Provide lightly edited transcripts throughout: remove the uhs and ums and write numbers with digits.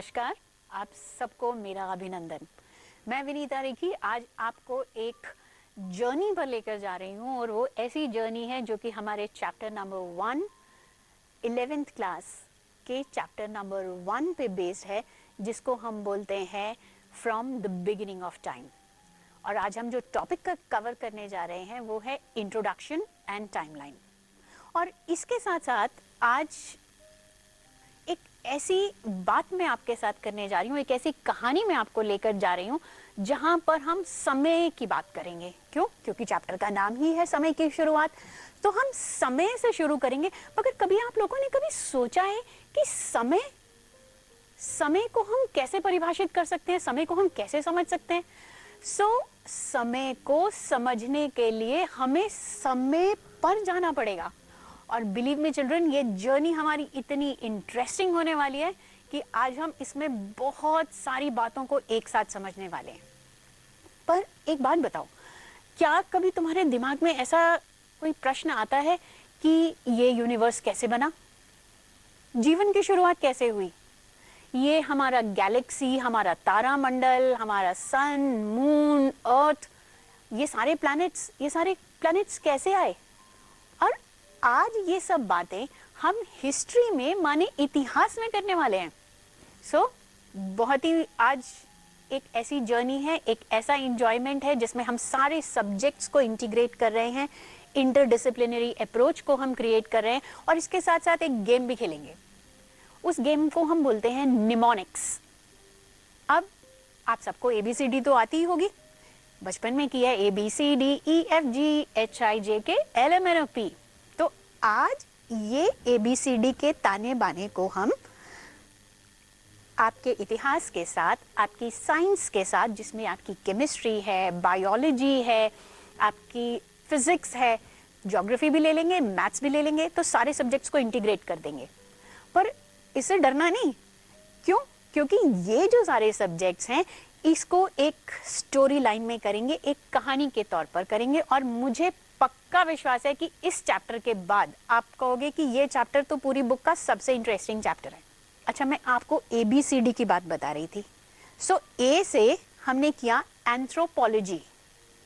नमस्कार, आप सबको मेरा अभिनंदन। मैं विनीता रेखी आज आपको एक जर्नी पर लेकर जा रही हूँ और वो ऐसी जर्नी है जो कि हमारे चैप्टर नंबर 1 11th क्लास के चैप्टर नंबर 1 पे बेस्ड है, जिसको हम बोलते हैं from the beginning of time. और आज हम जो टॉपिक का कवर करने जा रहे हैं वो है इंट्रोडक्शन एंड टाइमलाइन। और इसके साथ साथ आज एक ऐसी बात मैं आपके साथ करने जा रही हूँ, एक ऐसी कहानी मैं आपको लेकर जा रही हूँ जहाँ पर हम समय की बात करेंगे। क्यों? क्योंकि चैप्टर का नाम ही है समय की शुरुआत, तो हम समय से शुरू करेंगे। मगर कभी आप लोगों ने कभी सोचा है कि समय को हम कैसे परिभाषित कर सकते हैं, समय को हम कैसे समझ सकते हैं? समय को समझने के लिए हमें समय पर जाना पड़ेगा। और बिलीव मी चिल्ड्रन, ये जर्नी हमारी इतनी इंटरेस्टिंग होने वाली है कि आज हम इसमें बहुत सारी बातों को एक साथ समझने वाले हैं। पर एक बात बताओ, क्या कभी तुम्हारे दिमाग में ऐसा कोई प्रश्न आता है कि ये यूनिवर्स कैसे बना, जीवन की शुरुआत कैसे हुई, ये हमारा गैलेक्सी, हमारा तारामंडल, हमारा सन, मून, अर्थ, ये सारे प्लैनेट्स कैसे आए? और आज ये सब बातें हम हिस्ट्री में माने इतिहास में करने वाले हैं। बहुत ही आज एक ऐसी जर्नी है, एक ऐसा इंजॉयमेंट है जिसमें हम सारे सब्जेक्ट्स को इंटीग्रेट कर रहे हैं, इंटरडिसिप्लिनरी अप्रोच को हम क्रिएट कर रहे हैं और इसके साथ साथ एक गेम भी खेलेंगे। उस गेम को हम बोलते हैं निमोनिक्स। अब आप सबको ABCD तो आती ही होगी, बचपन में किया ABCDEFGHIJKLMNOP। तो आज ये ABCD के ताने बाने को हम आपके इतिहास के साथ, आपकी साइंस के साथ, जिसमें आपकी केमिस्ट्री है, बायोलॉजी है, आपकी फिजिक्स है, ज्योग्राफी भी ले लेंगे, मैथ्स भी ले लेंगे, तो सारे सब्जेक्ट्स को इंटीग्रेट कर देंगे। पर इससे डरना नहीं। क्यों? क्योंकि ये जो सारे सब्जेक्ट्स हैं इसको एक स्टोरी लाइन में करेंगे, एक कहानी के तौर पर करेंगे। और मुझे पक्का विश्वास है कि इस चैप्टर के बाद आप कहोगे कि ये चैप्टर तो पूरी बुक का सबसे इंटरेस्टिंग चैप्टर है। अच्छा, मैं आपको ABCD की बात बता रही थी। A से हमने किया एंथ्रोपोलॉजी।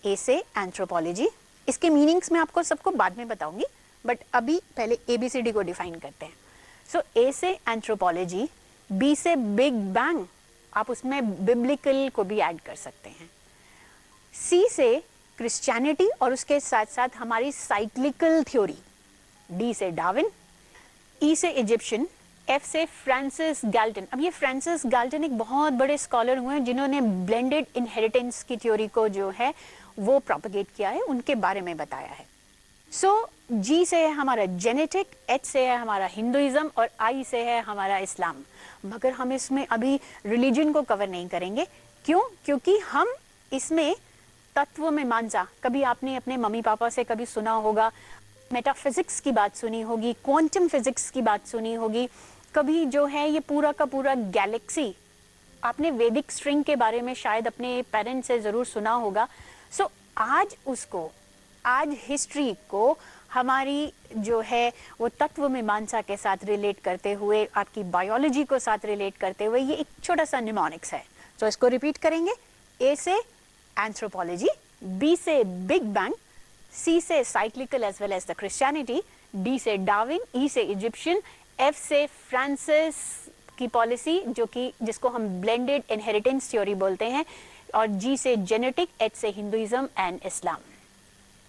A से एंथ्रोपोलॉजी, इसके मीनिंग्स मैं आपको सबको बाद में बताऊंगी, बट अभी पहले ABCD को डिफाइन करते हैं। A से एंथ्रोपोलॉजी, B से बिग बैंग, आप उसमें बिब्लिकल को भी ऐड कर सकते हैं। C से क्रिश्चियनिटी और उसके साथ साथ हमारी साइक्लिकल थ्योरी। D से डार्विन, E से इजिप्शियन, F से फ्रांसिस गैल्टन। अब ये फ्रांसिस गैल्टन एक बहुत बड़े स्कॉलर हुए हैं जिन्होंने ब्लेंडेड इनहेरिटेंस की थ्योरी को जो है वो प्रोपेगेट किया है, उनके बारे में बताया है। G से है हमारा जेनेटिक, H से है हमारा हिंदुइज्म और I से है हमारा इस्लाम। मगर हम इसमें अभी रिलीजन को कवर नहीं करेंगे। क्यों? क्योंकि हम इसमें तत्व मीमांसा, कभी आपने अपने मम्मी पापा से कभी सुना होगा, मेटाफिजिक्स की बात सुनी होगी, क्वांटम फिजिक्स की बात सुनी होगी, कभी जो है ये पूरा का पूरा गैलेक्सी, आपने वैदिक स्ट्रिंग के बारे में शायद अपने पेरेंट्स से जरूर सुना होगा। आज हिस्ट्री को हमारी जो है वो तत्व मीमांसा के साथ रिलेट करते हुए, आपकी बायोलॉजी को साथ रिलेट करते हुए, ये एक छोटा सा निमोनिक्स है। इसको रिपीट करेंगे। A से एंथ्रोपोलॉजी, B से बिग बैंग, C से cyclical as well as the Christianity, D से डार्विन, E से इजिप्शियन, F से फ्रांसिस की पॉलिसी जिसको हम ब्लेंडेड इनहेरिटेंस थ्योरी बोलते हैं, और G से जेनेटिक, H से हिंदुइज्म एंड इस्लाम।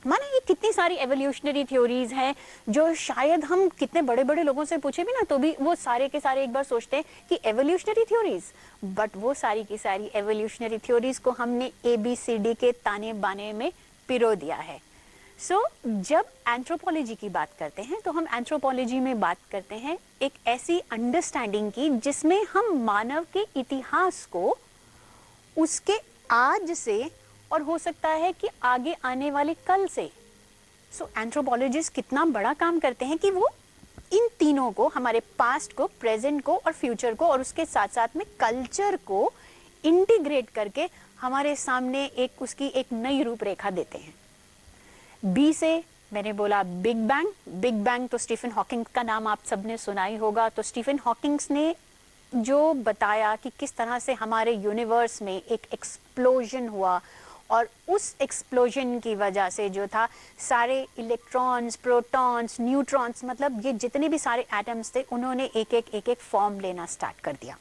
माने ये कितनी सारी एवोल्यूशनरी थ्योरीज हैं जो शायद हम कितने बड़े बड़े लोगों से पूछे भी ना तो भी वो सारे के सारे एक बार सोचते हैं कि एवोल्यूशनरी थ्योरीज, बट वो सारी की सारी एवोल्यूशनरी थ्योरीज को हमने ABCD के ताने बाने में पिरो दिया है। जब एंथ्रोपोलॉजी की बात करते हैं तो हम एंथ्रोपोलॉजी में बात करते हैं एक ऐसी अंडरस्टैंडिंग की जिसमें हम मानव के इतिहास को उसके आज से और हो सकता है कि आगे आने वाले कल से। एंथ्रोपोलॉजिस्ट कितना बड़ा काम करते हैं कि वो इन तीनों को, हमारे पास्ट को, प्रेजेंट को और फ्यूचर को और उसके साथ साथ में कल्चर को इंटीग्रेट करके हमारे सामने उसकी एक नई रूपरेखा देते हैं। B से मैंने बोला बिग बैंग। बिग बैंग तो स्टीफन हॉकिंग्स का नाम आप सबने सुना ही होगा। तो स्टीफन हॉकिंग्स ने जो बताया कि किस तरह से हमारे यूनिवर्स में एक एक्सप्लोजन हुआ और उस एक्सप्लोजन की वजह से जो था सारे इलेक्ट्रॉन्स, प्रोटॉन्स, न्यूट्रॉन्स, मतलब ये जितने भी सारे एटम्स थे उन्होंने एक एक फॉर्म लेना स्टार्ट कर दिया।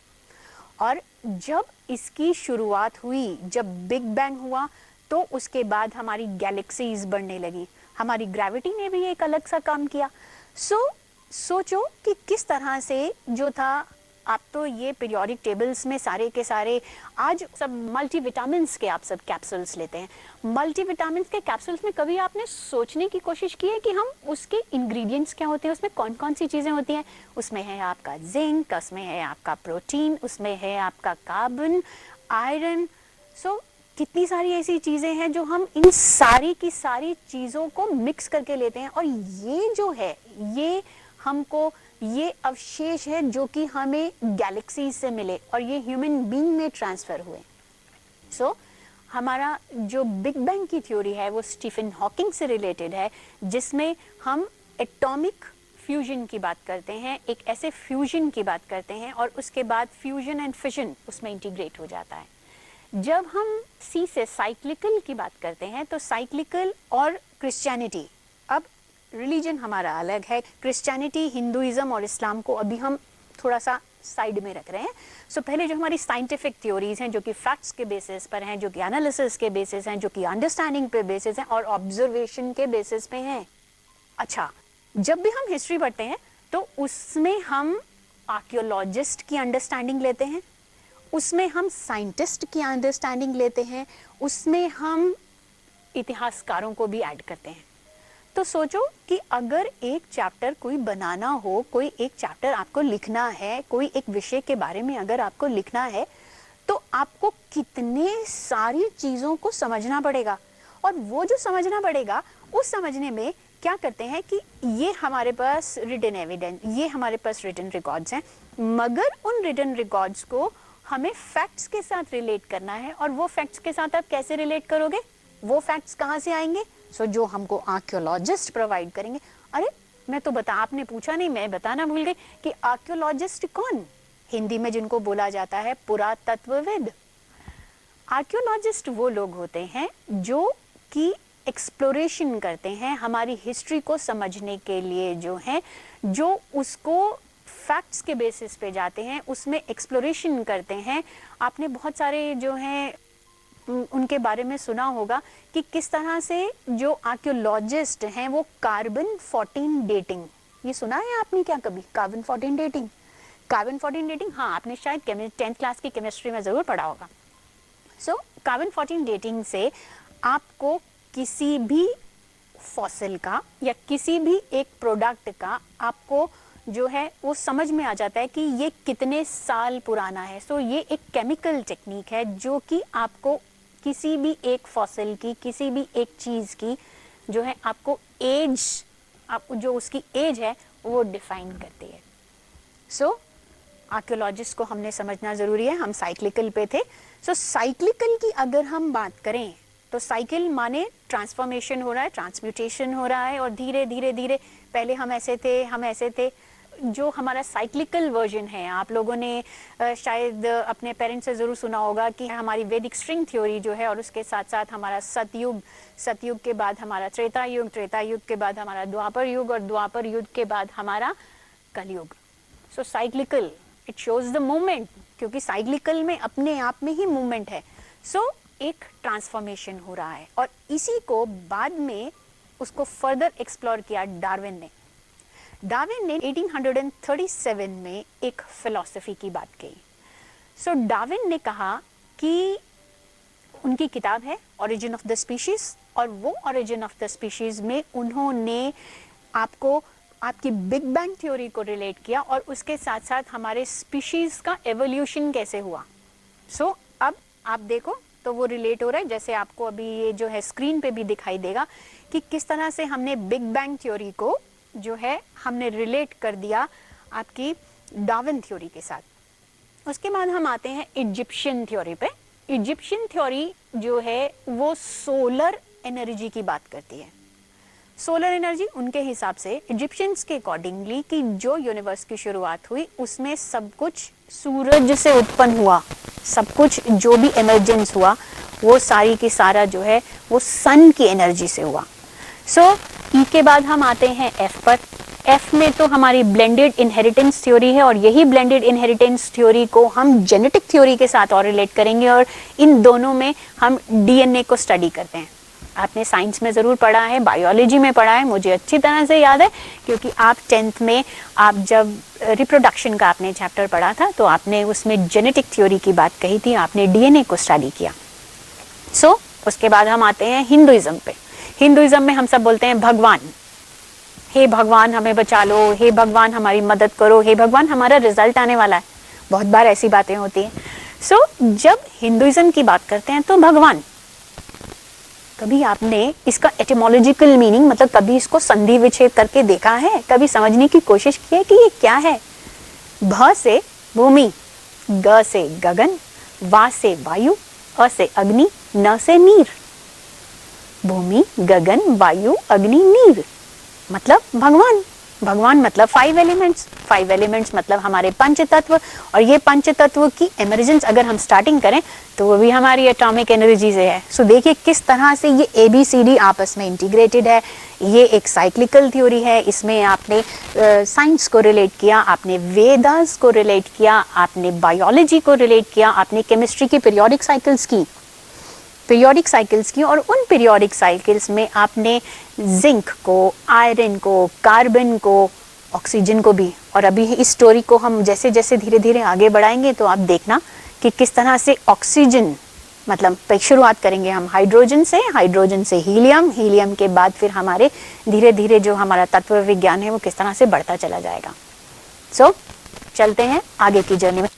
और जब इसकी शुरुआत हुई, जब बिग बैंग हुआ, तो उसके बाद हमारी गैलेक्सीज बढ़ने लगी, हमारी ग्रेविटी ने भी एक अलग सा काम किया। सोचो कि किस तरह से जो था, आप तो ये पीरियोडिक टेबल्स में सारे के सारे आज सब मल्टीविटामिन्स के आप सब कैप्सूल्स लेते हैं। मल्टीविटामिन्स के कैप्सूल्स में कभी आपने सोचने की कोशिश की है कि हम उसके इंग्रेडिएंट्स क्या होते हैं, उसमें कौन कौन सी चीज़ें होती हैं? उसमें है आपका जिंक, उसमें है आपका प्रोटीन, उसमें है आपका कार्बन, आयरन। कितनी सारी ऐसी चीज़ें हैं जो हम इन सारी की सारी चीज़ों को मिक्स करके लेते हैं, और ये जो है ये हमको ये अवशेष है जो कि हमें गैलेक्सी से मिले और ये ह्यूमन बीइंग में ट्रांसफर हुए। हमारा जो बिग बैंग की थ्योरी है वो स्टीफन हॉकिंग से रिलेटेड है, जिसमें हम एटॉमिक फ्यूजन की बात करते हैं, एक ऐसे फ्यूजन की बात करते हैं और उसके बाद फ्यूजन एंड फिजन उसमें इंटीग्रेट हो जाता है। जब हम सी से साइक्लिकल की बात करते हैं तो साइक्लिकल और क्रिश्चियनिटी, अब रिलीजन हमारा अलग है, क्रिश्चियनिटी, हिंदुइज्म और इस्लाम को अभी हम थोड़ा सा साइड में रख रहे हैं। पहले जो हमारी साइंटिफिक थ्योरीज हैं जो कि फैक्ट्स के बेसिस पर हैं, जो कि एनालिसिस के बेसिस हैं, जो कि अंडरस्टैंडिंग पे बेसिस हैं और ऑब्जर्वेशन के बेसिस पे हैं। अच्छा, जब भी हम हिस्ट्री पढ़ते हैं तो उसमें हम आर्कियोलॉजिस्ट की अंडरस्टैंडिंग लेते हैं, उसमें हम साइंटिस्ट की अंडरस्टैंडिंग लेते हैं, उसमें हम इतिहासकारों को भी ऐड करते हैं। तो सोचो कि अगर एक चैप्टर कोई बनाना हो, कोई एक चैप्टर आपको लिखना है, कोई एक विषय के बारे में अगर आपको लिखना है, तो आपको कितने सारी चीज़ों को समझना पड़ेगा। और वो जो समझना पड़ेगा, उस समझने में क्या करते हैं कि ये हमारे पास रिटन एविडेंस, ये हमारे पास रिटन रिकॉर्ड्स हैं, मगर उन रिटन रिकॉर्ड्स को हमें फैक्ट्स के साथ रिलेट करना है। और वो फैक्ट्स के साथ आप कैसे रिलेट करोगे? वो फैक्ट्स कहाँ से आएंगे? जो हमको आर्कियोलॉजिस्ट प्रोवाइड करेंगे। अरे मैं तो आपने पूछा नहीं, मैं बताना भूल गई कि आर्कियोलॉजिस्ट कौन? हिंदी में जिनको बोला जाता है पुरातत्वविद। आर्कियोलॉजिस्ट वो लोग होते हैं जो कि एक्सप्लोरेशन करते हैं हमारी हिस्ट्री को समझने के लिए, जो है जो उसको फैक्ट्स के बेसिस पे जाते हैं, उसमें एक्सप्लोरेशन करते हैं। आपने बहुत सारे जो हैं उनके बारे में सुना होगा कि किस तरह से जो आर्कियोलॉजिस्ट हैं वो कार्बन 14 डेटिंग, ये सुना है आपने क्या कभी? कार्बन 14 डेटिंग, कार्बन 14 डेटिंग, हाँ आपने शायद 10th क्लास की केमिस्ट्री में ज़रूर पढ़ा होगा। कार्बन 14 डेटिंग से आपको किसी भी फॉसिल का या किसी भी एक प्रोडक्ट का आपको जो है वो समझ में आ जाता है कि ये कितने साल पुराना है। ये एक केमिकल टेक्निक है जो कि आपको किसी भी एक फॉसिल की, किसी भी एक चीज़ की जो है आपको एज, आपको जो उसकी एज है वो डिफाइन करती है। आर्कियोलॉजिस्ट को हमने समझना ज़रूरी है। हम साइक्लिकल पे थे। साइक्लिकल की अगर हम बात करें तो साइकिल माने ट्रांसफॉर्मेशन हो रहा है, ट्रांसम्यूटेशन हो रहा है, और धीरे धीरे धीरे पहले हम ऐसे थे, हम ऐसे थे। जो हमारा साइक्लिकल वर्जन है, आप लोगों ने शायद अपने पेरेंट्स से ज़रूर सुना होगा कि हमारी वैदिक स्ट्रिंग थ्योरी जो है, और उसके साथ साथ हमारा सतयुग, सतयुग के बाद हमारा त्रेता युग, त्रेता युग के बाद हमारा द्वापर युग, और द्वापर युग के बाद हमारा कलयुग। Cyclical, it shows the movement, क्योंकि साइक्लिकल में अपने आप में ही मूवमेंट है। एक ट्रांसफॉर्मेशन हो रहा है, और इसी को बाद में उसको फर्दर एक्सप्लोर किया डार्विन ने। डार्विन ने 1837 में एक फिलॉसफी की बात कही। डार्विन ने कहा कि उनकी किताब है ओरिजिन ऑफ द स्पीशीज, और वो ओरिजिन ऑफ द स्पीशीज में उन्होंने आपको आपकी बिग बैंग थ्योरी को रिलेट किया, और उसके साथ साथ हमारे स्पीशीज का एवोल्यूशन कैसे हुआ। अब आप देखो तो वो रिलेट हो रहा है, जैसे आपको अभी ये जो है स्क्रीन पे भी दिखाई देगा कि किस तरह से हमने बिग बैंग थ्योरी को जो है हमने रिलेट कर दिया आपकी डार्विन थ्योरी के साथ। उसके बाद हम आते हैं इजिप्शियन थ्योरी पे। इजिप्शियन थ्योरी जो है वो सोलर एनर्जी की बात करती है। सोलर एनर्जी उनके हिसाब से इजिप्शियंस के अकॉर्डिंगली कि जो यूनिवर्स की शुरुआत हुई उसमें सब कुछ सूरज से उत्पन्न हुआ, सब कुछ जो भी इमर्जेंस हुआ वो सारी की सारा जो है वो सन की एनर्जी से हुआ। सो ई के बाद हम आते हैं एफ पर। एफ में तो हमारी ब्लेंडेड इनहेरिटेंस थ्योरी है, और यही ब्लेंडेड इनहेरिटेंस थ्योरी को हम जेनेटिक थ्योरी के साथ और रिलेट करेंगे, और इन दोनों में हम डीएनए को स्टडी करते हैं। आपने साइंस में ज़रूर पढ़ा है, बायोलॉजी में पढ़ा है, मुझे अच्छी तरह से याद है क्योंकि आप 10th में आप जब रिप्रोडक्शन का आपने चैप्टर पढ़ा था तो आपने उसमें जेनेटिक थ्योरी की बात कही थी, आपने डीएनए को स्टडी किया। सो उसके बाद हम आते हैं हिंदुइज्म पे। हिंदुइज्म में हम सब बोलते हैं भगवान, हे भगवान हमें बचा लो, हे भगवान हमारी मदद करो, हे भगवान हमारा रिजल्ट आने वाला है। बहुत बार ऐसी बातें होती हैं। सो जब हिंदुइज्म की बात करते हैं तो भगवान, कभी आपने इसका एटिमोलॉजिकल मीनिंग मतलब कभी इसको संधि विच्छेद करके देखा है, कभी समझने की कोशिश की है कि ये क्या है? भ से भूमि, ग से गगन, वा से वायु, अ से अग्नि, न से नीर। भूमि, गगन, वायु, अग्नि, नीर मतलब भगवान। भगवान मतलब 5 एलिमेंट्स। 5 एलिमेंट्स मतलब हमारे पंच तत्व, और ये पंच तत्व की इमर्जेंस अगर हम स्टार्टिंग करें तो वो भी हमारी एटॉमिक एनर्जी से है। सो देखिए किस तरह से ये ABCD आपस में इंटीग्रेटेड है। ये एक साइक्लिकल थ्योरी है। इसमें आपने साइंस को रिलेट किया, आपने वेदास को रिलेट किया, आपने बायोलॉजी को रिलेट किया, आपने केमिस्ट्री की पीरियोडिक साइकिल्स की, और उन पीरियोडिक साइकिल्स में आपने जिंक को, आयरन को, कार्बन को, ऑक्सीजन को भी। और अभी इस स्टोरी को हम जैसे जैसे धीरे धीरे आगे बढ़ाएंगे तो आप देखना कि किस तरह से ऑक्सीजन मतलब शुरुआत करेंगे हम हाइड्रोजन से हीलियम, हीलियम के बाद फिर हमारे धीरे धीरे जो हमारा तत्व विज्ञान है वो किस तरह से बढ़ता चला जाएगा। सो चलते हैं आगे की जर्नी में।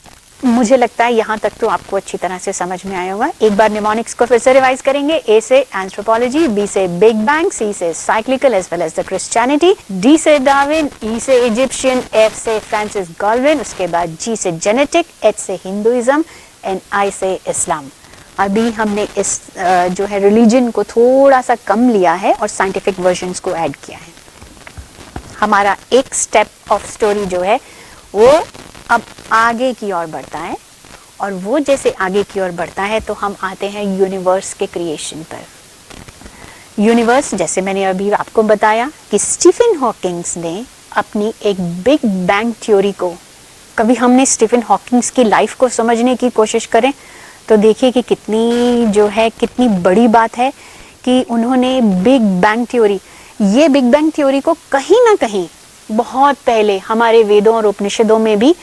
मुझे लगता है यहाँ तक तो आपको अच्छी तरह से समझ में आया होगा। एक बार निमोनिक्स को फिर से रिवाइज करेंगे। ए से एंथ्रोपोलॉजी, बी से बिग बैंग, सी से cyclical as well as the Christianity, D से डार्विन, ई से इजिप्शियन, एफ से फ्रांसिस गाल्विन, उसके बाद जी से जेनेटिक, एच से हिंदुइज्म एंड आई से इस्लाम। अभी हमने इस जो है रिलीजन को थोड़ा सा कम लिया है और साइंटिफिक वर्जन्स को ऐड किया है। हमारा एक स्टेप ऑफ स्टोरी जो है वो अब आगे की ओर बढ़ता है, और वो जैसे आगे की ओर बढ़ता है तो हम आते हैं यूनिवर्स के क्रिएशन पर। यूनिवर्स जैसे मैंने अभी आपको बताया कि स्टीफन हॉकिंग्स ने अपनी एक बिग बैंग थ्योरी को, कभी हमने स्टीफन हॉकिंग्स की लाइफ को समझने की कोशिश करें तो देखिए कि कितनी जो है कितनी बड़ी बात है कि उन्होंने बिग बैंग थ्योरी, ये बिग बैंग थ्योरी को कहीं ना कहीं बहुत पहले हमारे वेदों और उपनिषदों में भी,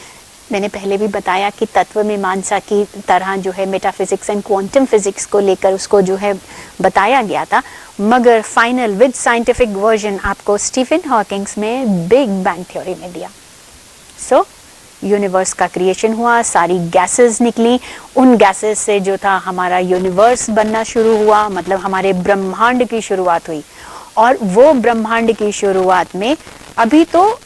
मैंने पहले भी बताया कि तत्व मीमांसा की तरह जो है मेटाफिजिक्स एंड क्वांटम फिजिक्स को लेकर उसको जो है बताया गया था, मगर फाइनल विद साइंटिफिक वर्जन आपको स्टीफन हॉकिंग्स में बिग बैंग थ्योरी में दिया। सो यूनिवर्स का क्रिएशन हुआ, सारी गैसेस निकली, उन गैसेस से जो था हमारा यूनिवर्स बनना शुरू हुआ, मतलब हमारे ब्रह्मांड की शुरुआत हुई। और वो ब्रह्मांड की शुरुआत में अभी तो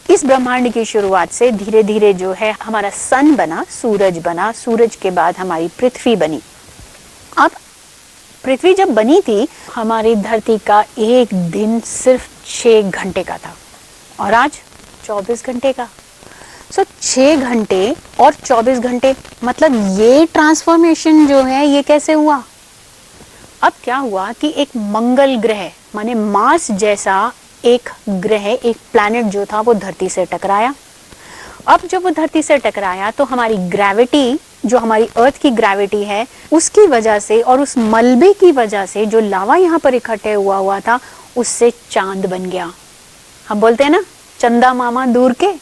इस ब्रह्मांड की शुरुआत से धीरे धीरे जो है हमारा सन बना, सूरज के बाद हमारी पृथ्वी बनी। अब पृथ्वी जब बनी थी हमारी धरती का एक दिन सिर्फ 6 घंटे का था और आज 24 घंटे का। सो 6 घंटे और 24 घंटे मतलब ये ट्रांसफॉर्मेशन जो है ये कैसे हुआ? अब क्या हुआ कि एक मंगल ग्रह माने मार्स जैसा एक ग्रह, एक प्लैनेट जो था वो धरती से टकराया। अब जब वो धरती से टकराया तो हमारी ग्रेविटी, जो हमारी अर्थ की ग्रेविटी है, उसकी वजह से और उस मलबे की वजह से जो लावा यहाँ पर इकट्ठे हुआ था उससे चांद बन गया। हम बोलते हैं ना चंदा मामा दूर के,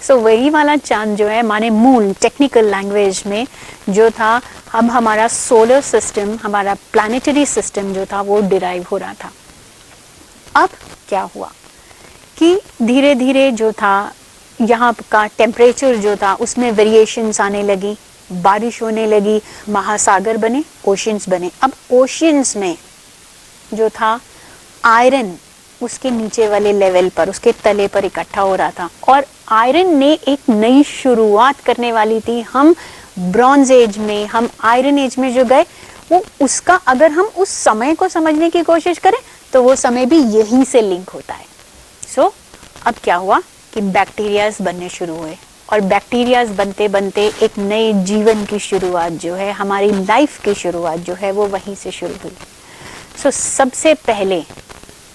सो वही वाला चांद जो है माने मून टेक्निकल लैंग्वेज में जो था, अब हमारा सोलर सिस्टम, हमारा प्लानिटरी सिस्टम जो था वो डिराइव हो रहा था। अब क्या हुआ कि धीरे धीरे जो था यहाँ का टेम्परेचर जो था उसमें वेरिएशंस आने लगी, बारिश होने लगी, महासागर बने, ओशियंस बने। अब ओशियंस में जो था आयरन उसके नीचे वाले लेवल पर, उसके तले पर इकट्ठा हो रहा था और आयरन ने एक नई शुरुआत करने वाली थी। हम ब्रॉन्ज एज में, हम आयरन एज में जो गए वो उसका अगर हम उस समय को समझने की कोशिश करें तो वो समय भी यहीं से लिंक होता है। सो अब क्या हुआ कि बैक्टीरियाज बनने शुरू हुए। और बैक्टीरियाज बनते बनते एक नए जीवन की शुरुआत जो है, हमारी लाइफ की शुरुआत जो है वो वहीं से शुरू हुई। सो सबसे पहले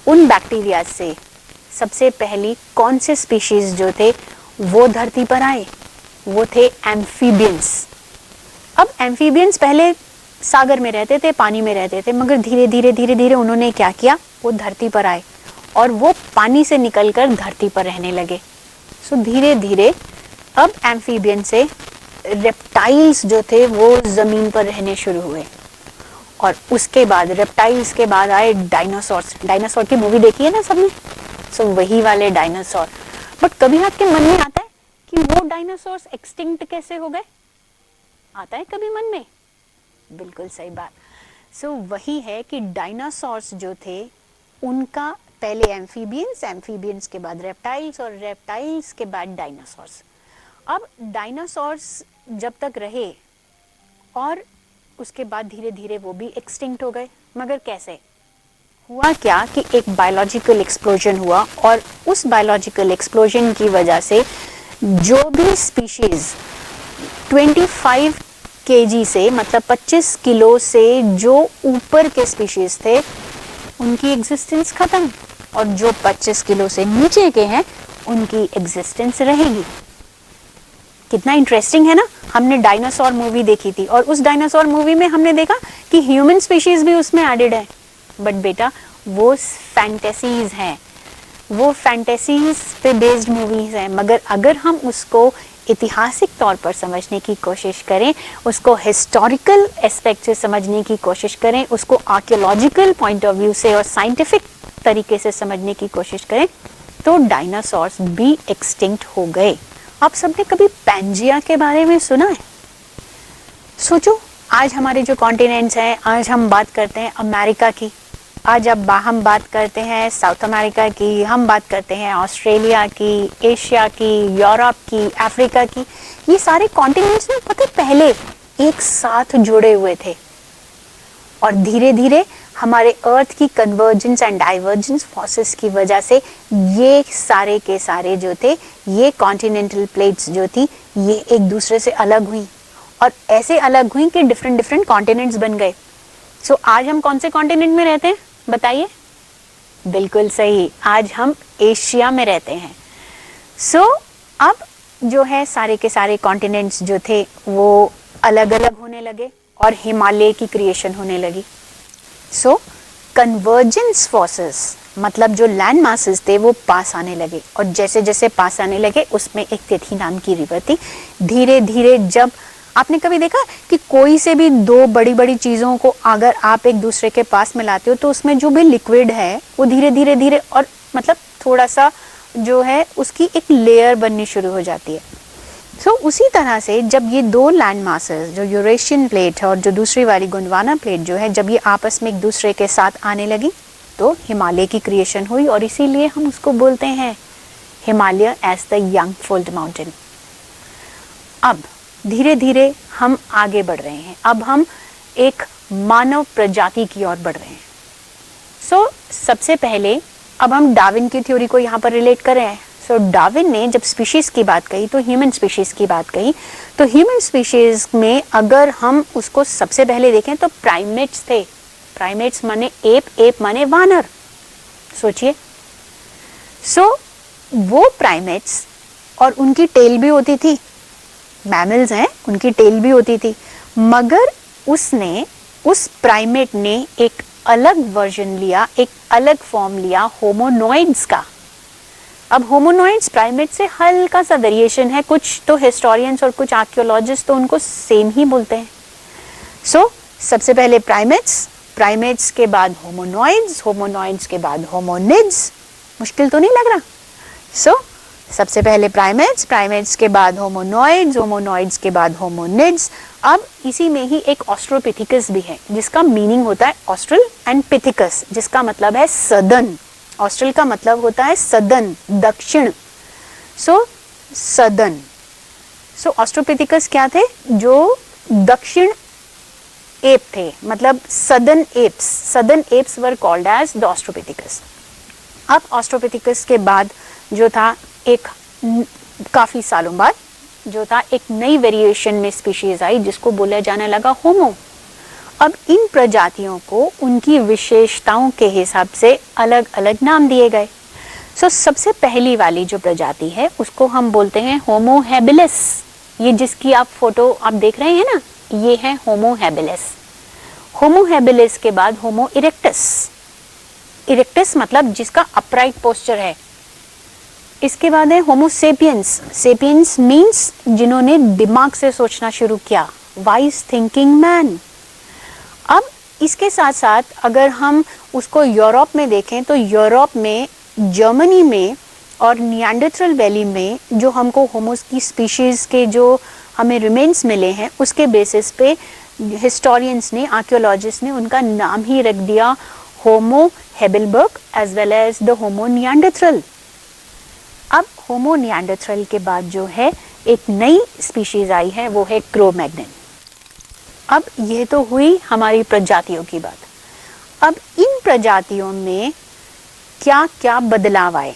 उन बैक्टीरिया से सबसे पहली कौन से स्पीशीज जो थे वो धरती पर आए, वो थे एम्फीबियंस। अब एम्फीबियंस पहले सागर में रहते थे, पानी में रहते थे, मगर धीरे धीरे धीरे धीरे उन्होंने क्या किया, वो धरती पर आए और वो पानी से निकलकर धरती पर रहने लगे। सो धीरे धीरे अब एम्फीबियन से रेप्टाइल्स जो थे वो जमीन पर रहने शुरू हुए और उसके बाद रेप्टाइल्स के बाद आए डायनासोर्स। डायनासोर की मूवी देखी है ना सबने, सो वही वाले डायनासोर। बट कभी आपके मन में आता है कि वो डायनासोर्स एक्सटिंक्ट कैसे हो गए? आता है कभी मन में? बिल्कुल सही बात। सो वही है कि डायनासोर्स जो थे उनका पहले एम्फीबियंस, एम्फीबियंस के बाद रेप्टाइल्स और रेप्टाइल्स के बाद डायनासोर्स। अब डायनासोर्स जब तक रहे और उसके बाद धीरे धीरे वो भी एक्सटिंक्ट हो गए। मगर कैसे हुआ? क्या कि एक बायोलॉजिकल एक्सप्लोजन हुआ और उस बायोलॉजिकल एक्सप्लोजन की वजह से जो भी स्पीशीज 25 kg से, मतलब 25 किलो से जो ऊपर के स्पीशीज थे उनकी एग्जिस्टेंस खत्म और जो 25 किलो से नीचे के हैं उनकी एग्जिस्टेंस रहेगी। कितना इंटरेस्टिंग है ना। हमने डायनासोर मूवी देखी थी और उस डायनासोर मूवी में हमने देखा कि ह्यूमन स्पीशीज भी उसमें एडेड है। बट बेटा वो फैंटेसीज हैं, वो फैंटेसीज पे बेस्ड मूवीज हैं। मगर अगर हम उसको ऐतिहासिक तौर पर समझने की कोशिश करें, उसको हिस्टोरिकल एस्पेक्ट से समझने की कोशिश करें, उसको आर्कियोलॉजिकल पॉइंट ऑफ व्यू से और साइंटिफिक तरीके से समझने की कोशिश करें, तो डायनासोर्स भी एक्सटिंक्ट हो गए। आप सबने कभी पैंजिया के बारे में सुना है? सोचो, आज हमारे जो कॉन्टिनेंट्स हैं, आज हम बात करते हैं अमेरिका की, आज अब हम बात करते हैं साउथ अमेरिका की, हम बात करते हैं ऑस्ट्रेलिया की, एशिया की, यूरोप की, अफ्रीका की। ये सारे कॉन्टिनेंट्स ना पता पहले एक साथ जुड़े हुए थे और धीरे धीरे हमारे अर्थ की कन्वर्जेंस एंड डाइवर्जेंस फोर्सेस की वजह से ये सारे के सारे जो थे, ये कॉन्टिनेंटल प्लेट्स जो थी, ये एक दूसरे से अलग हुई और ऐसे अलग हुई कि डिफरेंट डिफरेंट कॉन्टिनेंट्स बन गए। सो आज हम कौन से कॉन्टिनेंट में रहते हैं बताइए? बिल्कुल सही, आज हम एशिया में रहते हैं। सो अब जो है सारे के सारे कॉन्टिनेंट्स जो थे वो अलग अलग होने लगे और हिमालय की क्रिएशन होने लगी। सो कन्वर्जेंस फोर्सेस, मतलब जो लैंड मासेस थे वो पास आने लगे और जैसे जैसे पास आने लगे उसमें एक तिथि नाम की रिवर थी। धीरे धीरे जब आपने कभी देखा कि कोई से भी दो बड़ी बड़ी चीज़ों को अगर आप एक दूसरे के पास मिलाते हो तो उसमें जो भी लिक्विड है वो धीरे धीरे धीरे और मतलब थोड़ा सा जो है उसकी एक लेयर बननी शुरू हो जाती है। सो उसी तरह से जब ये दो लैंड मासेस, जो यूरेशियन प्लेट है और जो दूसरी वाली गोंडवाना प्लेट जो है, जब ये आपस में एक दूसरे के साथ आने लगी तो हिमालय की क्रिएशन हुई और इसीलिए हम उसको बोलते हैं Himalaya as the young fold mountain. अब धीरे धीरे हम आगे बढ़ रहे हैं, अब हम एक मानव प्रजाति की ओर बढ़ रहे हैं। सो सबसे पहले अब हम डार्विन की थ्योरी को यहाँ पर रिलेट कर रहे हैं। सो डार्विन ने जब स्पीशीज की बात कही तो ह्यूमन स्पीशीज की बात कही, तो ह्यूमन स्पीशीज में अगर हम उसको सबसे पहले देखें तो प्राइमेट्स थे। प्राइमेट्स माने एप, एप माने वानर। सोचिए, सो वो प्राइमेट्स और उनकी टेल भी होती थी, मैमल्स हैं उनकी टेल भी होती थी, मगर उसने उस प्राइमेट ने एक अलग वर्जन लिया, एक अलग फॉर्म लिया होमोनॉइड्स का। अब होमोनॉइड्स प्राइमेट से हल्का सा वेरिएशन है, कुछ तो हिस्टोरियंस और कुछ आर्कियोलॉजिस्ट तो उनको सेम ही बोलते हैं। सो सबसे पहले प्राइमेट्स, प्राइमेट्स के बाद होमोनॉइड्स, होमोनॉइड्स के बाद होमोनिड्स। मुश्किल तो नहीं लग रहा? सो सबसे पहले प्राइमेट्स, प्राइमेट्स के बाद होमोनॉइड्स, होमोनॉइड्स के बाद होमोनिड्स। अब इसी में ही एक ऑस्ट्रोपिथिकस भी है जिसका मीनिंग होता है ऑस्ट्रल एंड पिथिकस, जिसका मतलब है सदन। ऑस्ट्रल का मतलब होता है सदन, दक्षिण। सो सदन। सो ऑस्ट्रोपिथिकस क्या थे? जो दक्षिण एप थे, मतलब southern apes. Southern apes were called as the australopithecus. अब ऑस्ट्रोपिथिकस के बाद जो था एक काफी सालों बाद जो था एक नई वेरिएशन में स्पीशीज आई जिसको बोला जाने लगा होमो। अब इन प्रजातियों को उनकी विशेषताओं के हिसाब से अलग अलग नाम दिए गए। सबसे पहली वाली जो प्रजाति है उसको हम बोलते हैं होमो हैबिलिस। ये जिसकी आप फोटो आप देख रहे हैं ना, ये है होमो हैबिलिस। होमो हैबिलिस के बाद होमो इरेक्टस। इरेक्टस मतलब जिसका अपराइट पोस्चर है। इसके बाद है होमो सेपियंस। सेपियंस मीन्स जिन्होंने दिमाग से सोचना शुरू किया, वाइज थिंकिंग मैन। अब इसके साथ साथ अगर हम उसको यूरोप में देखें तो यूरोप में, जर्मनी में और निएंडरथल वैली में जो हमको होमोस की स्पीशीज के जो हमें रिमेन्स मिले हैं उसके बेसिस पे हिस्टोरियंस ने, आर्कियोलॉजिस्ट ने उनका नाम ही रख दिया homo heidelberg as well as the homo neanderthal. अब होमो निएंडरथल के बाद जो है एक नई स्पीशीज आई है वो है क्रो-मैग्नन। अब ये तो हुई हमारी प्रजातियों की बात। अब इन प्रजातियों में क्या क्या बदलाव आए,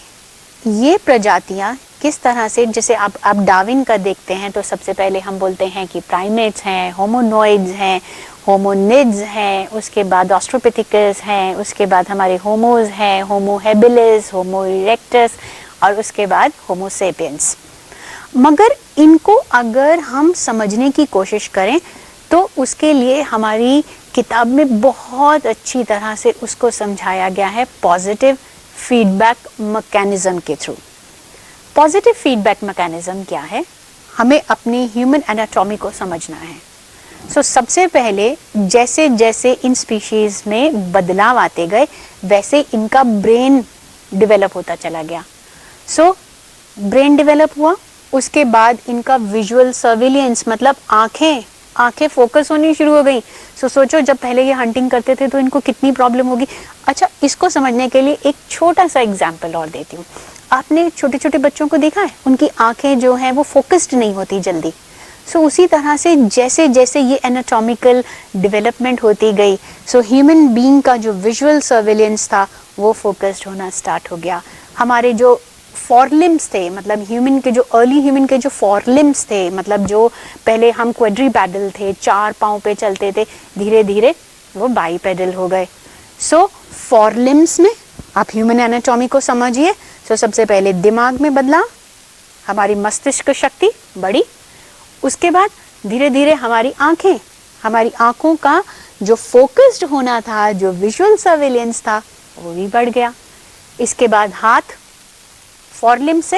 ये प्रजातियां किस तरह से, जैसे आप डार्विन का देखते हैं तो सबसे पहले हम बोलते हैं कि प्राइमेट्स हैं, होमोनॉइड्स हैं, होमोनिड्स हैं, उसके बाद ऑस्ट्रोपिथिकस हैं, उसके बाद हमारे होमोज हैं, होमो हैबिलिस, होमो इरेक्टस और उसके बाद होमो सेपियंस। मगर इनको अगर हम समझने की कोशिश करें तो उसके लिए हमारी किताब में बहुत अच्छी तरह से उसको समझाया गया है पॉजिटिव फीडबैक मैकेनिज्म के थ्रू। पॉजिटिव फीडबैक मैकेनिज्म क्या है, हमें अपनी ह्यूमन एनाटॉमी को समझना है। सबसे पहले जैसे जैसे इन स्पीशीज में बदलाव आते गए वैसे इनका ब्रेन डेवलप होता चला गया। ब्रेन डेवलप हुआ, उसके बाद इनका विजुअल सर्विलियंस मतलब आंखें फोकस होनी शुरू हो गई। सोचो जब पहले ये हंटिंग करते थे तो इनको कितनी प्रॉब्लम होगी। अच्छा, इसको समझने के लिए एक छोटा सा एग्जांपल और देती हूँ। आपने छोटे छोटे बच्चों को देखा है, उनकी आंखें जो हैं वो फोकस्ड नहीं होती जल्दी। उसी तरह से जैसे जैसे ये एनाटॉमिकल डेवलपमेंट होती गई, ह्यूमन बीइंग का जो विजुअल सर्विलियंस था वो फोकस्ड होना स्टार्ट हो गया। हमारे जो फॉरलिम्स थे, मतलब ह्यूमन के जो अर्ली ह्यूमन के जो फॉरलिम्स थे, मतलब जो पहले हम क्वाड्रीपैडल थे, 4 पाँव पे चलते थे, धीरे धीरे वो बाईपैडल हो गए। फॉरलिम्स में आप ह्यूमन एनाटॉमी को समझिए। सबसे पहले दिमाग में बदलाव, हमारी मस्तिष्क शक्ति बढ़ी, उसके बाद धीरे धीरे हमारी आंखों का जो फोकस्ड होना था, जो विजुअल सर्विलियंस था वो भी बढ़ गया। इसके बाद हाथ, फॉरलिम से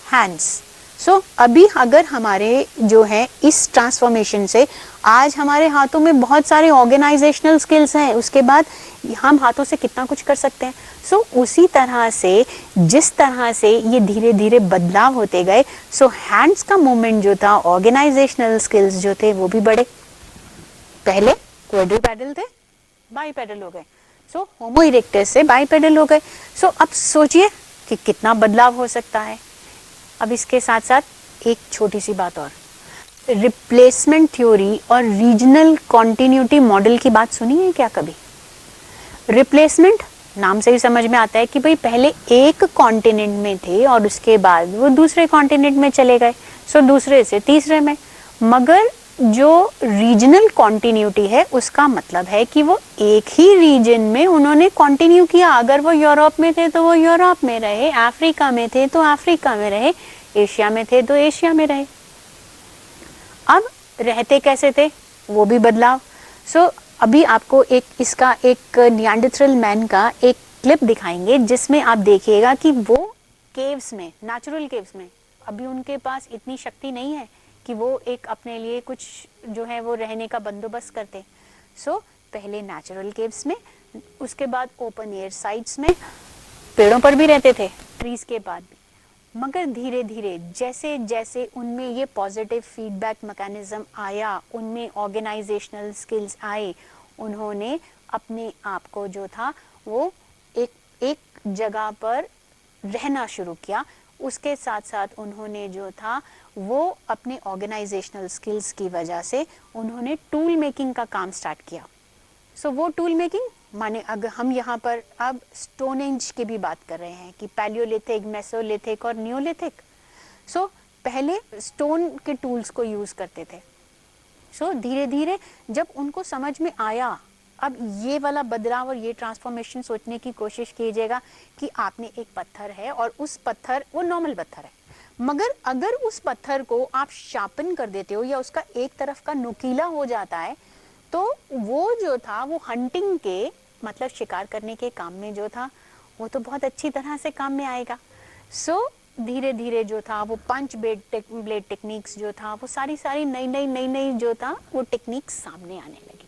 हैंड्स। अभी अगर हमारे जो है इस ट्रांसफॉर्मेशन से आज हमारे हाथों में बहुत सारे ऑर्गेनाइजेशनल स्किल्स हैं, उसके बाद हम हाथों से कितना कुछ कर सकते हैं। उसी तरह से जिस तरह से ये धीरे धीरे बदलाव होते गए, हैंड्स का मूवमेंट जो था, ऑर्गेनाइजेशनल स्किल्स जो थे वो भी बढ़े। पहले क्वाड्रूपैडल थे, बाईपैडल हो गए। होमो इरेक्टस से बाईपैडल हो गए। अब सोचिए कि कितना बदलाव हो सकता है। अब इसके साथ साथ एक छोटी सी बात और, रिप्लेसमेंट थ्योरी और रीजनल कॉन्टिन्यूटी मॉडल की बात सुनी है क्या कभी? रिप्लेसमेंट नाम से ही समझ में आता है कि भाई पहले एक कॉन्टिनेंट में थे और उसके बाद वो दूसरे कॉन्टिनेंट में चले गए, दूसरे से तीसरे में। मगर जो रीजनल कॉन्टिन्यूटी है उसका मतलब है कि वो एक ही रीजन में उन्होंने कंटिन्यू किया। अगर वो यूरोप में थे तो वो यूरोप में रहे, अफ्रीका में थे तो अफ्रीका में रहे, एशिया में थे तो एशिया में रहे। अब रहते कैसे थे वो भी बदलाव। अभी आपको इसका एक निएंडरथल मैन का एक क्लिप दिखाएंगे जिसमें आप देखिएगा कि वो केव्स में, नेचुरल केव्स में, अभी उनके पास इतनी शक्ति नहीं है कि वो एक अपने लिए कुछ जो है वो रहने का बंदोबस्त करते। पहले नेचुरल केव्स में, उसके बाद ओपन एयर साइट्स में, पेड़ों पर भी रहते थे, ट्रीज के बाद भी। मगर धीरे धीरे जैसे जैसे उनमें ये पॉजिटिव फीडबैक मैकेनिज्म आया, उनमें ऑर्गेनाइजेशनल स्किल्स आए, उन्होंने अपने आप को जो था वो एक जगह पर रहना शुरू किया। उसके साथ साथ उन्होंने जो था वो अपने ऑर्गेनाइजेशनल स्किल्स की वजह से उन्होंने टूल मेकिंग का काम स्टार्ट किया। वो टूल मेकिंग माने अगर हम यहाँ पर अब स्टोन एज की भी बात कर रहे हैं कि पैलियोलिथिक, मेसोलिथिक और नियोलिथिक। पहले स्टोन के टूल्स को यूज़ करते थे। सो धीरे धीरे जब उनको समझ में आया, अब ये वाला बदलाव और ये ट्रांसफॉर्मेशन सोचने की कोशिश कीजिएगा कि आपने एक पत्थर है और उस पत्थर, वो नॉर्मल पत्थर है, मगर अगर उस पत्थर को आप शार्पन कर देते हो या उसका एक तरफ का नुकीला हो जाता है, तो वो जो था वो हंटिंग के मतलब शिकार करने के काम में जो था वो तो बहुत अच्छी तरह से काम में आएगा। सो धीरे धीरे जो था वो पंच ब्लेड टेक्निक्स जो था वो सारी नई नई जो था वो टेक्निक्स सामने आने लगी।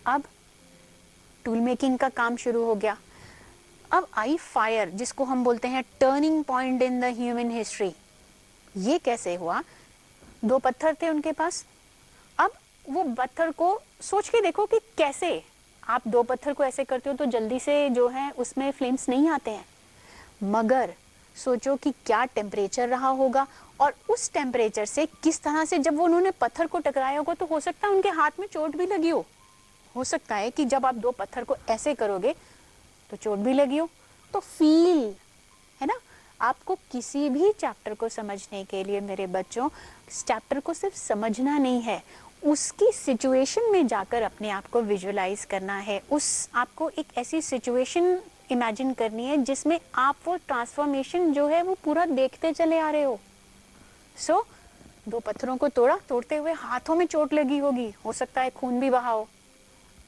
अब टूल मेकिंग का काम शुरू हो गया। अब आई फायर, जिसको हम बोलते हैं turning point in the human history. ये कैसे हुआ? दो पत्थर थे उनके पास। अब वो पत्थर को सोच के देखो कि कैसे आप दो पत्थर को ऐसे करते हो तो जल्दी से जो है उसमें फ्लेम्स नहीं आते हैं, मगर सोचो कि क्या टेम्परेचर रहा होगा और उस टेम्परेचर से किस तरह से जब वो उन्होंने पत्थर को टकराया होगा तो हो सकता है उनके हाथ में चोट भी लगी हो सकता है कि जब आप दो पत्थर को ऐसे करोगे तो चोट भी लगी हो। तो फील है ना, आपको किसी भी चैप्टर को समझने के लिए मेरे बच्चों, इस चैप्टर को सिर्फ समझना नहीं है, उसकी सिचुएशन में जाकर अपने आप को विजुअलाइज करना है। आपको एक ऐसी सिचुएशन इमेजिन करनी है जिसमें आप वो ट्रांसफॉर्मेशन जो है वो पूरा देखते चले आ रहे हो। सो दो पत्थरों को तोड़ा, तोड़ते हुए हाथों में चोट लगी होगी, हो सकता है खून भी बहा हो,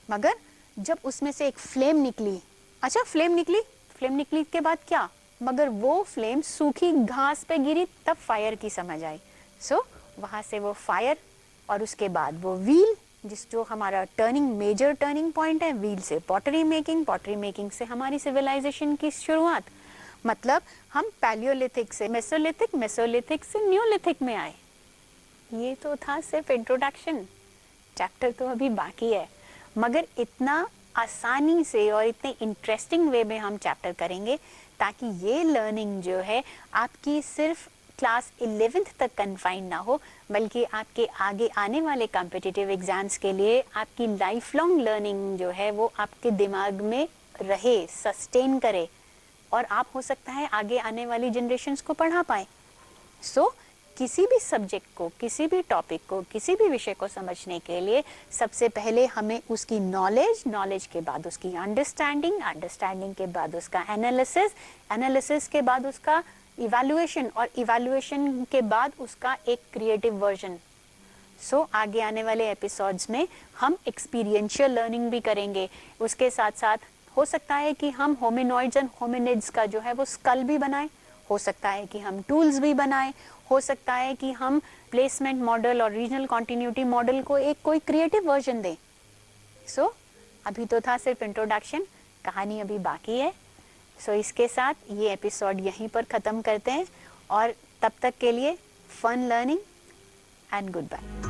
मगर जब उसमें से एक फ्लेम निकली, अच्छा फ्लेम निकली के बाद क्या, मगर वो फ्लेम सूखी घास पे गिरी तब फायर की समझ आई। सो वहां से वो फायर और उसके बाद वो व्हील, जो हमारा मेजर टर्निंग पॉइंट है, व्हील से पॉटरी मेकिंग से हमारी सिविलाइजेशन की शुरुआत। मतलब हम पैलियोलिथिक से मेसोलिथिक से न्यूलिथिक में आए। ये तो था सिर्फ इंट्रोडक्शन, चैप्टर तो अभी बाकी है, मगर इतना आसानी से और इतने इंटरेस्टिंग वे में हम चैप्टर करेंगे ताकि ये लर्निंग जो है आपकी सिर्फ क्लास 11th तक कन्फाइंड ना हो, बल्कि आपके आगे आने वाले कॉम्पिटिटिव एग्जाम्स के लिए आपकी लाइफ लॉन्ग लर्निंग जो है वो आपके दिमाग में रहे, सस्टेन करे, और आप हो सकता है आगे आने वाली जनरेशन्स को पढ़ा पाए। सो किसी भी सब्जेक्ट को, किसी भी टॉपिक को, किसी भी विषय को समझने के लिए सबसे पहले हमें उसकी नॉलेज के बाद उसकी अंडरस्टैंडिंग के बाद उसका एनालिसिस के बाद उसका इवैल्यूएशन और इवैल्यूएशन के बाद उसका एक क्रिएटिव वर्जन। सो आगे आने वाले एपिसोड्स में हम एक्सपीरियंशियल लर्निंग भी करेंगे। उसके साथ साथ हो सकता है कि हम होमिनॉइड्स एंड होमिनिड्स का जो है वो स्कल भी बनाएं, हो सकता है कि हम टूल्स भी बनाएं, हो सकता है कि हम प्लेसमेंट मॉडल और रीजनल कॉन्टिन्यूटी मॉडल को एक कोई क्रिएटिव वर्जन दें। सो अभी तो था सिर्फ इंट्रोडक्शन, कहानी अभी बाकी है। सो इसके साथ ये एपिसोड यहीं पर ख़त्म करते हैं और तब तक के लिए fun learning and good bye.